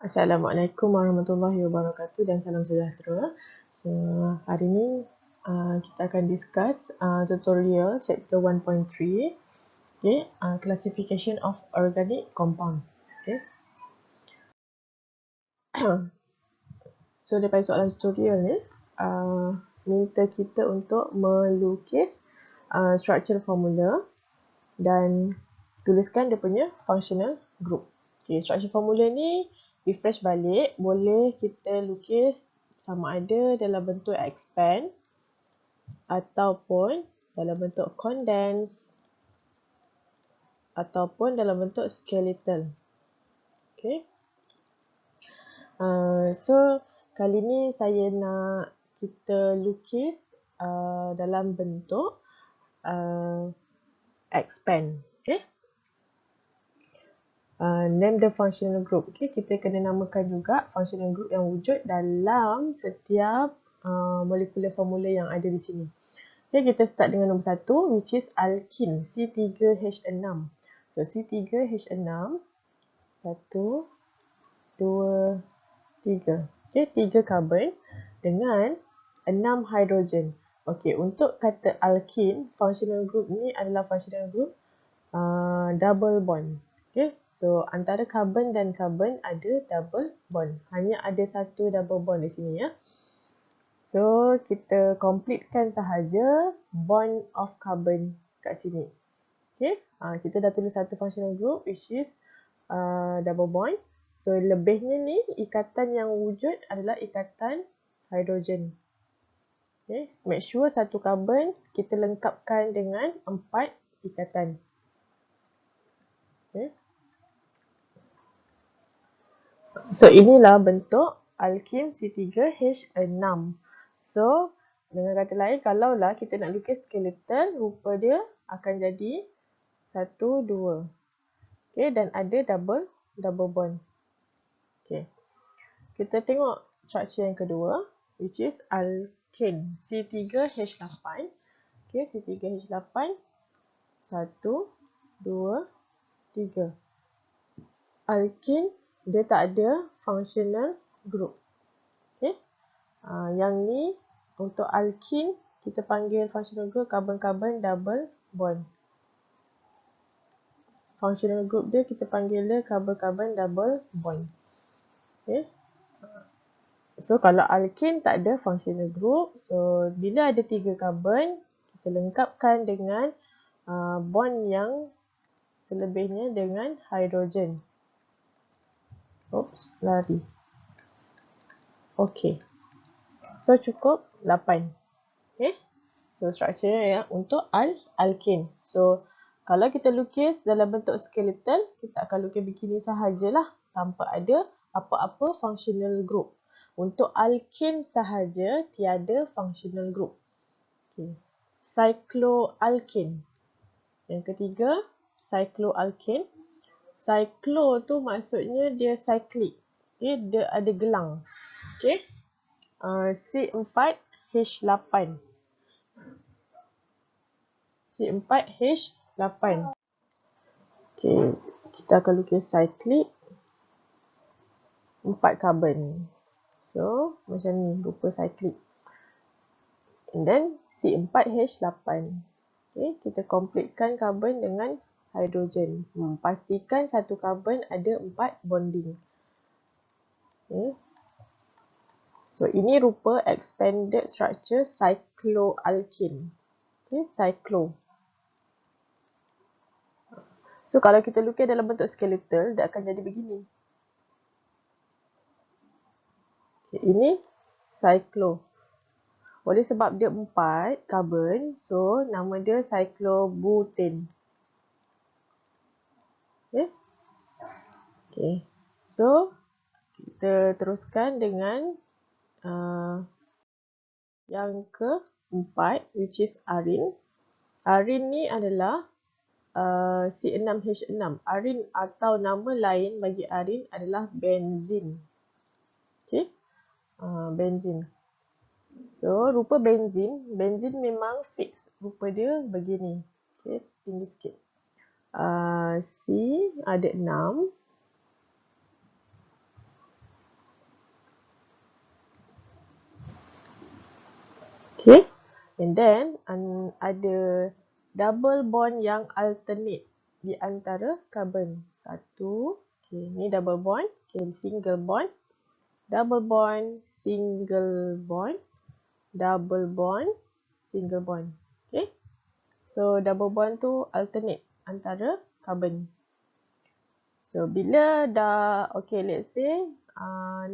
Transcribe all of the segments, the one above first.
Assalamualaikum warahmatullahi wabarakatuh dan salam sejahtera. So, hari ini kita akan discuss tutorial chapter 1.3, okay, classification of organic compound. Okay. So, daripada soalan tutorial ni, minta kita untuk melukis structure formula dan tuliskan dia punya functional group. Okay, structure formula ni refresh balik, boleh kita lukis sama ada dalam bentuk expand ataupun dalam bentuk condense ataupun dalam bentuk skeletal. Okay. So kali ni saya nak kita lukis dalam bentuk expand. Okay. Name the functional group. Okay, kita kena namakan juga functional group yang wujud dalam setiap molekular formula yang ada di sini. Okay, kita start dengan nombor 1, which is alkene, C3H6. So, C3H6, 1, 2, 3. Okay, 3 carbon dengan 6 hidrogen. Okay, untuk kata alkene, functional group ni adalah functional group double bond. Okay, so antara carbon dan carbon ada double bond. Hanya ada satu double bond di sini ya. So, kita completekan sahaja bond of carbon kat sini. Okay, kita dah tulis satu functional group which is double bond. So, lebihnya ni ikatan yang wujud adalah ikatan hidrogen. Okay, make sure satu carbon kita lengkapkan dengan 4 ikatan. Okay. So, inilah bentuk alkene C3H6. So, dengan kata lain, kalaulah kita nak lukis skeletal, rupa dia akan jadi 1, 2. Okay, dan ada double bond. Okay. Kita tengok structure yang kedua, which is alkene C3H8. Okay, C3H8. 1, 2, 3. Alkene dia tak ada functional group. Okay. Yang ni untuk alkene kita panggil functional group carbon-carbon double bond. Functional group dia kita panggil dia carbon-carbon double bond. Okay. So kalau alkene tak ada functional group, so bila ada 3 carbon, kita lengkapkan dengan bond yang selebihnya dengan hidrogen. Oops, lari. Okay. So, cukup 8. Okay. So, structure ya untuk alkene. So, kalau kita lukis dalam bentuk skeletal, kita akan lukis begini sahajalah tanpa ada apa-apa functional group. Untuk alkene sahaja, tiada functional group. Okay. Cycloalkene. Yang ketiga, cycloalkene. Cyclo tu maksudnya dia cyclic. Okay, dia ada gelang. Okay. C4H8. C4H8. Okay, kita akan lukis cyclic 4 carbon. So, macam ni rupa cyclic. And then C4H8. Okay, kita completekan carbon dengan hidrogen. Pastikan satu carbon ada 4 bonding. Okay. So, ini rupa expanded structure cycloalkene. Okay, cyclo. So, kalau kita lukis dalam bentuk skeletal, dia akan jadi begini. Okay, ini cyclo. Oleh sebab dia 4 carbon, so nama dia cyclobutane. Okay. Okay. So, kita teruskan dengan yang keempat, which is arin. Arin ni adalah C6H6. Arin atau nama lain bagi arin adalah benzin. Okay. Benzin. So, rupa benzin. Benzin memang fix. Rupa dia begini. Okay, tinggi sikit. C ada 6. Okay. And then ada double bond yang alternate di antara carbon. Satu. Okay, ni double bond. Okay, single bond. Double bond, single bond. Double bond, single bond. Okay. So, double bond tu alternate antara carbon. So, bila dah, okay, let's say,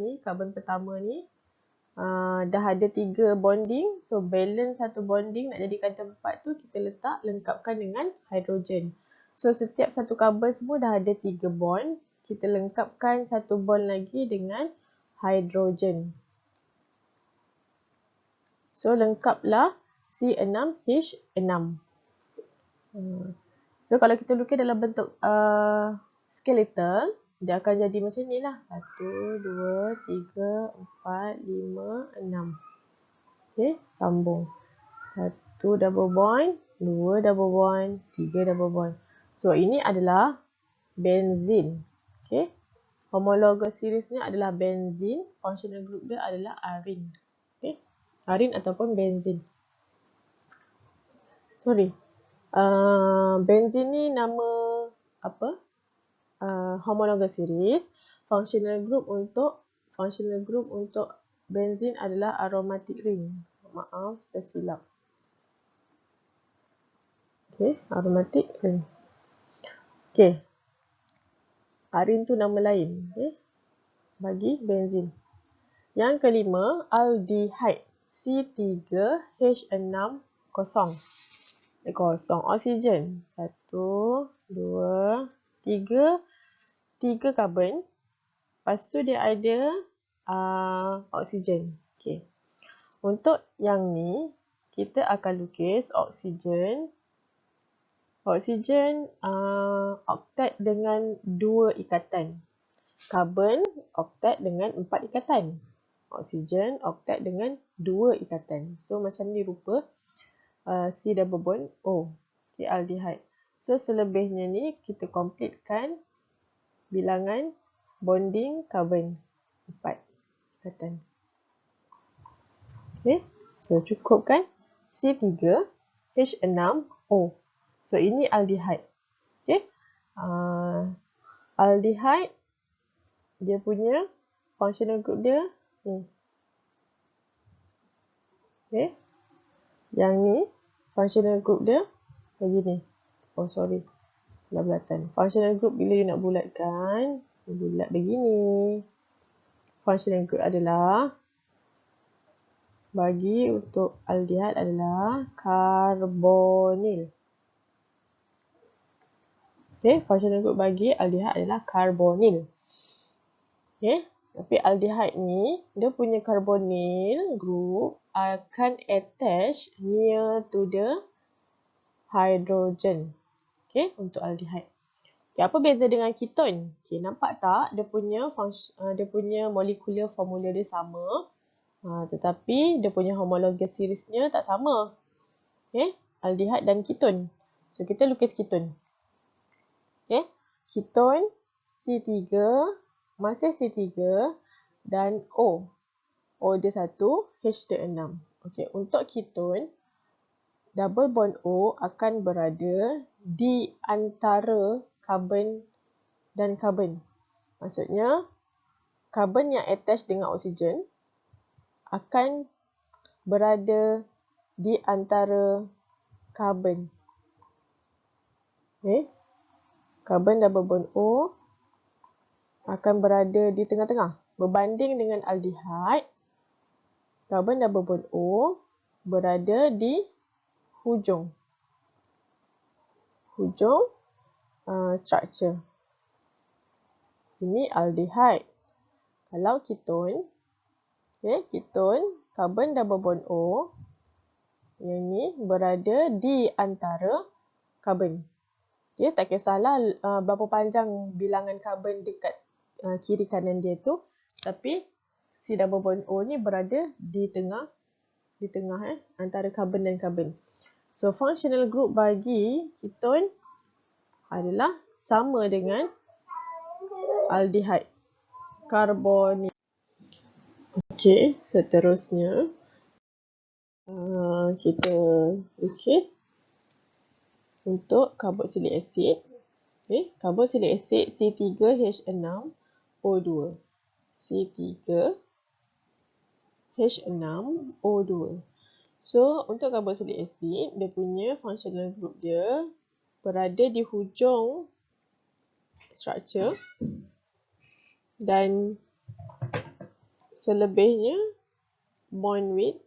ni carbon pertama ni, dah ada 3 bonding. So, balance satu bonding nak jadikan tempat tu, kita lengkapkan dengan hidrogen. So, setiap satu carbon semua dah ada 3 bond. Kita lengkapkan satu bond lagi dengan hidrogen. So, lengkaplah C6H6. So, kalau kita lukis dalam bentuk skeletal, dia akan jadi macam ni lah. 1, 2, 3, 4, 5, 6. Okay, sambung. 1 double bond, 2 double bond, 3 double bond. So, ini adalah benzene. Okay. Homologous seriesnya adalah benzene. Functional group dia adalah arin. Okay. Arin ataupun benzene. Sorry. Benzene ni nama apa? Homologous series. Functional group untuk benzene adalah aromatic ring. Maaf, tersilap. Okay, aromatic ring. Okay. Arin tu nama lain. Okay. Bagi benzene. Yang kelima, aldehyde. C3H6 kosong. Kosong. Oksigen. 1, 2, 3. 3 karbon. Lepas tu dia ada oksigen. Okay. Untuk yang ni, kita akan lukis oksigen. Oksigen oktat dengan 2 ikatan. Karbon oktat dengan 4 ikatan. Oksigen oktat dengan 2 ikatan. So macam ni rupa C double bond O. Okay, aldehyde. So selebihnya ni kita completekan bilangan bonding karbon 4 ikatan. Okay. So cukupkan C3H6O. So, ini aldehyde. Okay. Aldehyde, dia punya functional group dia ni. Okay. Yang ni, functional group dia begini. Oh, sorry. Belatan. Functional group bila you nak bulatkan, bulat begini. Functional group adalah, bagi untuk aldehyde adalah karbonil. Okay, functional group bagi aldehyde adalah karbonil. Okay, tapi aldehyde ni, dia punya karbonil group akan attach near to the hydrogen. Okay, untuk aldehyde. Okay, apa beza dengan keton? Okay, nampak tak dia punya molecular formula dia sama. Tetapi dia punya homologous seriesnya tak sama. Okay, aldehyde dan keton. So, kita lukis keton. Okay, keton C3, masih C3 dan O. O dia 1, H dia 6. Okay, untuk keton, double bond O akan berada di antara karbon dan karbon. Maksudnya, karbon yang attach dengan oksigen akan berada di antara karbon. Okay. Karbon double bond O akan berada di tengah-tengah. Berbanding dengan aldehyde, karbon double bond O berada di hujung. Hujung structure. Ini aldehyde. Kalau keton, okay, keton, karbon double bond O, yang ni berada di antara karbon. Okay, tak kisahlah berapa panjang bilangan karbon dekat kiri kanan dia tu, tapi C double bond O ni berada di tengah antara karbon dan karbon. So functional group bagi keton adalah sama dengan aldehyde, karbonil. Okey, seterusnya Kita lukis untuk carboxylic acid. Okay, carboxylic acid C3H6O2. C3H6O2. So, untuk carboxylic acid, dia punya functional group dia berada di hujung structure dan selebihnya bond with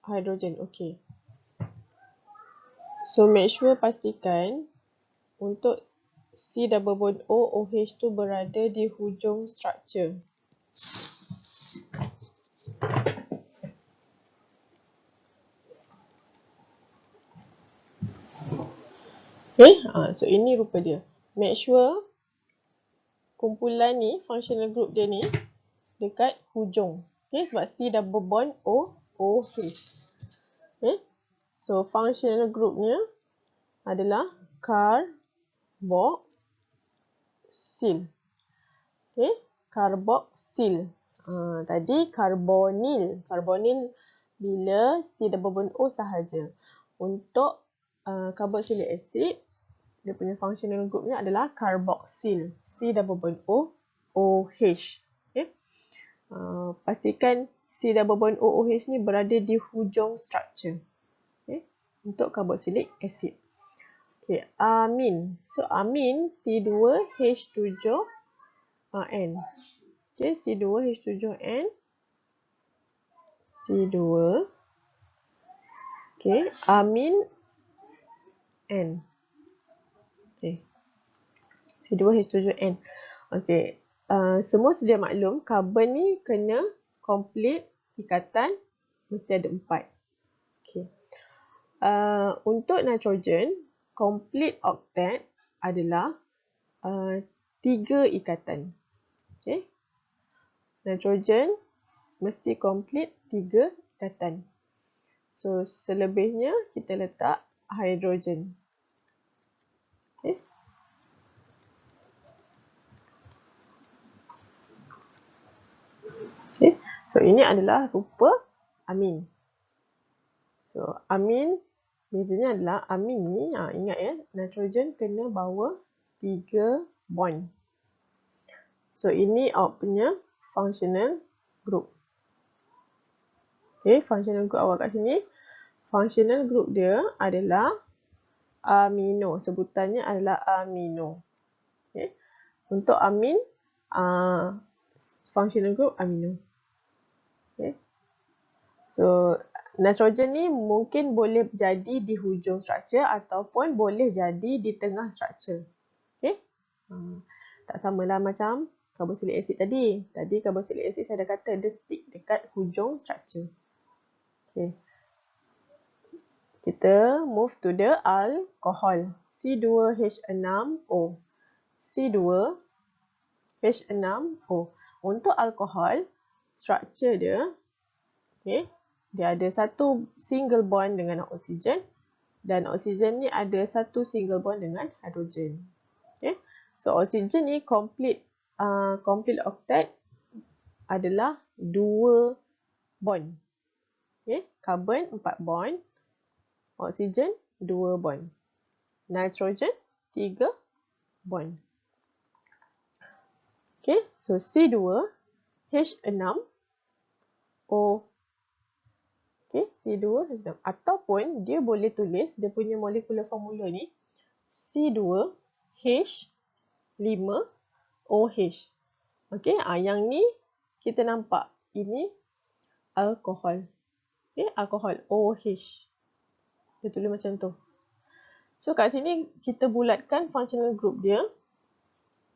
hydrogen. Okay. So, make sure pastikan untuk C double bond O OH tu berada di hujung structure. Okay, so ini rupa dia. Make sure kumpulan ni, functional group dia ni dekat hujung. Okay, sebab C double bond O OH. Okay, so functional groupnya adalah carboxyl. Okay, carboxyl. Tadi carbonyl. Carbonyl bila C double bond O sahaja. Untuk carboxylic acid, dia punya functional groupnya adalah carboxyl. C double bond O OH. Okay. Pastikan C double bond O OH ni berada di hujung structure. Okay. Untuk carboxylic acid. Okay, amin. So, amin C2H7N. Okay, C2H7N. C2. Okay, amin N. Okay. C2H7N. Okay. Semua sedia maklum, karbon ni kena complete ikatan mesti ada 4. Okay. Untuk nitrogen, complete octet adalah 3 ikatan. Okay. Nitrogen mesti complete 3 ikatan. So, selebihnya kita letak hidrogen. Okay. Okay. So, ini adalah rupa amin. So, amin, bezanya adalah amin ni, ingat ya, nitrogen kena bawa 3 bond. So, ini awak punya functional group. Okay, functional group awak kat sini. Functional group dia adalah amino. Sebutannya adalah amino. Okay. Untuk amin, functional group amino. Okay. So, nitrogen ni mungkin boleh jadi di hujung structure ataupun boleh jadi di tengah structure. Okay. Tak samalah macam carboxylic acid tadi. Tadi carboxylic acid saya dah kata dia stick dekat hujung structure. Okay. Kita move to the alcohol. C2H6O. C2H6O. Untuk alkohol, structure dia, okay, dia ada satu single bond dengan oksigen dan oksigen ni ada satu single bond dengan hidrogen. Okay. So, oksigen ni complete octet adalah 2 bond. Okay. Carbon 4 bond. Oksigen 2 bond. Nitrogen 3 bond. Okay, so C2H6O. Okay, C2H6. Ataupun dia boleh tulis dia punya molekular formula ni C2H5OH. Okay, yang ni kita nampak ini alkohol. Okay, alkohol OH. Dia tulis macam tu. So, kat sini kita bulatkan functional group dia.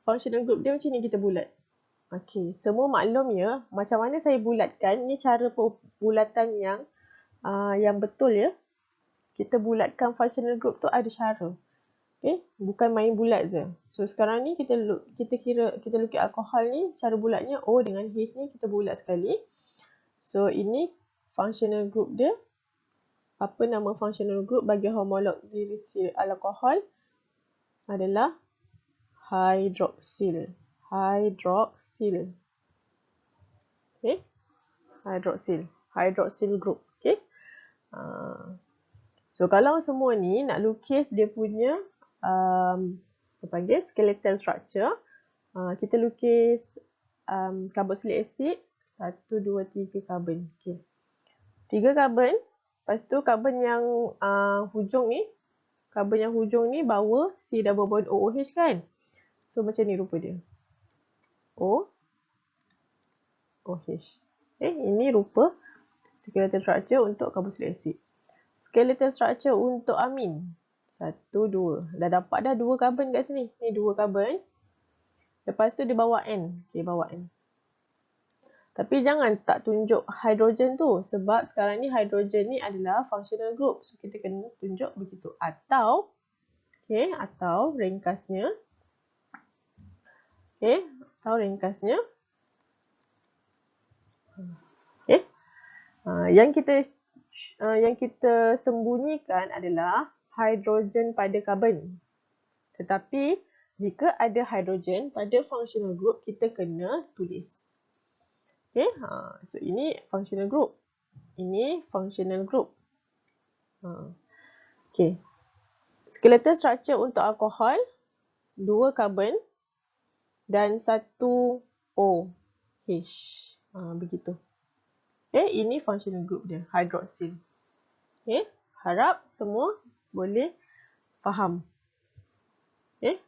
Functional group dia macam ni kita bulat. Okey, semua maklum ya. Macam mana saya bulatkan? Ini cara bulatan yang betul ya. Kita bulatkan functional group tu ada cara. Okey, bukan main bulat je. So, sekarang ni kita lukis alkohol ni, cara bulatnya O dengan H ni kita bulat sekali. So, ini functional group dia. Apa nama functional group bagi homolog ziricil alkohol adalah hydroxyl. Hydroxyl. Okay. Hydroxyl group. Okay. So kalau semua ni nak lukis dia punya apa panggil skeletal structure, kita lukis carboxylic acid 1, 2, 3 karbon. Okay. 3 karbon. Lepas tu karbon yang hujung ni, bawa C double bond OOH kan. So macam ni rupa dia. OOH. Okay, ini rupa skeletal structure untuk carboxylic acid. Skeletal structure untuk amin. 1, 2. Dah dapat dah 2 karbon kat sini. Ni 2 karbon. Lepas tu dia bawa N. Okay, bawa N. Tapi jangan tak tunjuk hidrogen tu. Sebab sekarang ni hidrogen ni adalah functional group. So kita kena tunjuk begitu. Atau, okay, atau ringkasnya. Okay, atau ringkasnya. Okay. Yang kita sembunyikan adalah hidrogen pada karbon. Tetapi jika ada hidrogen pada functional group, kita kena tulis. Okay, so ini functional group. Ini functional group. Okay. Skeletal structure untuk alkohol, 2 karbon dan 1 OH. Begitu. Okay, ini functional group dia, hydroxyl. Okay, harap semua boleh faham. Okay.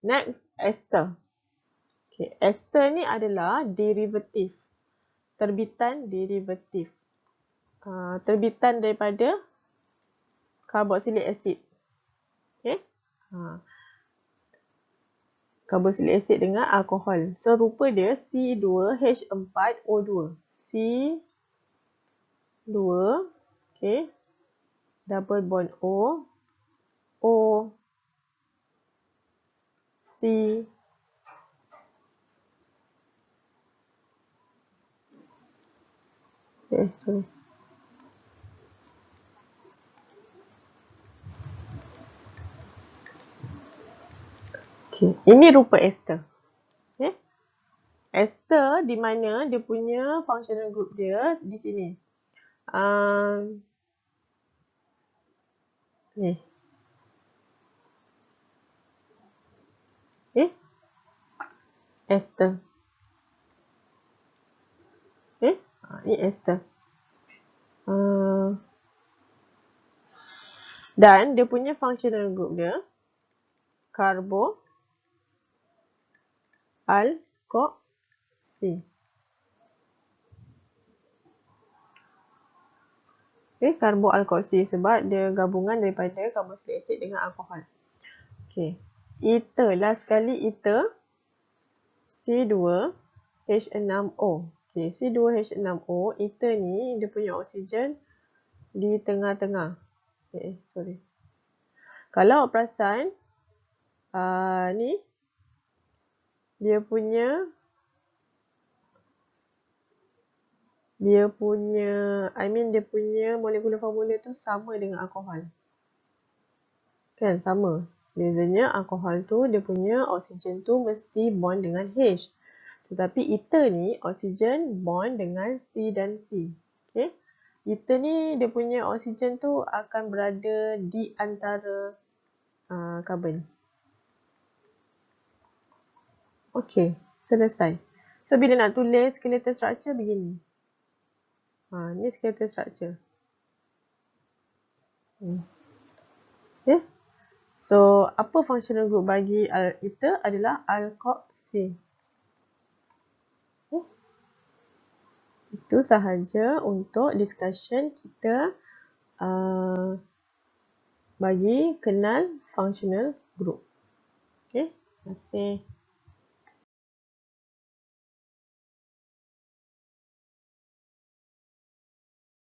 Next, ester. Okay, ester ni adalah derivatif. Terbitan derivatif. Terbitan daripada carboxylic acid. Okay. Carboxylic acid dengan alkohol. So, rupa dia C2H4O2. C2, okay, double bond O, O, C, sorry. Okay, ini rupa ester. Okay. Ester di mana dia punya functional group dia di sini. Ni. Okay. Ester. Okay. Ini ester. Dan dia punya functional group dia karbo, alkoxy. Okay, karbo alkoxy sebab dia gabungan daripada carboxylic acid dengan alkohol. Okay. Ether, last sekali ether. C2H6O. Okay, C2H6O, ether ni dia punya oksigen di tengah-tengah. Okay, sorry. Kalau perasan, ni dia punya molekula formula tu sama dengan alkohol. Kan, sama. Bezanya alkohol tu dia punya oksigen tu mesti bond dengan H. Tetapi ether ni oksigen bond dengan C dan C. Okay. Ether ni dia punya oksigen tu akan berada di antara karbon. Okay, selesai. So bila nak tulis skeletal structure begini. Ni skeletal structure. Okay. So, apa functional group bagi ether adalah alkoxy. Okay. Itu sahaja untuk discussion kita bagi kenal functional group. Okay, terima kasih.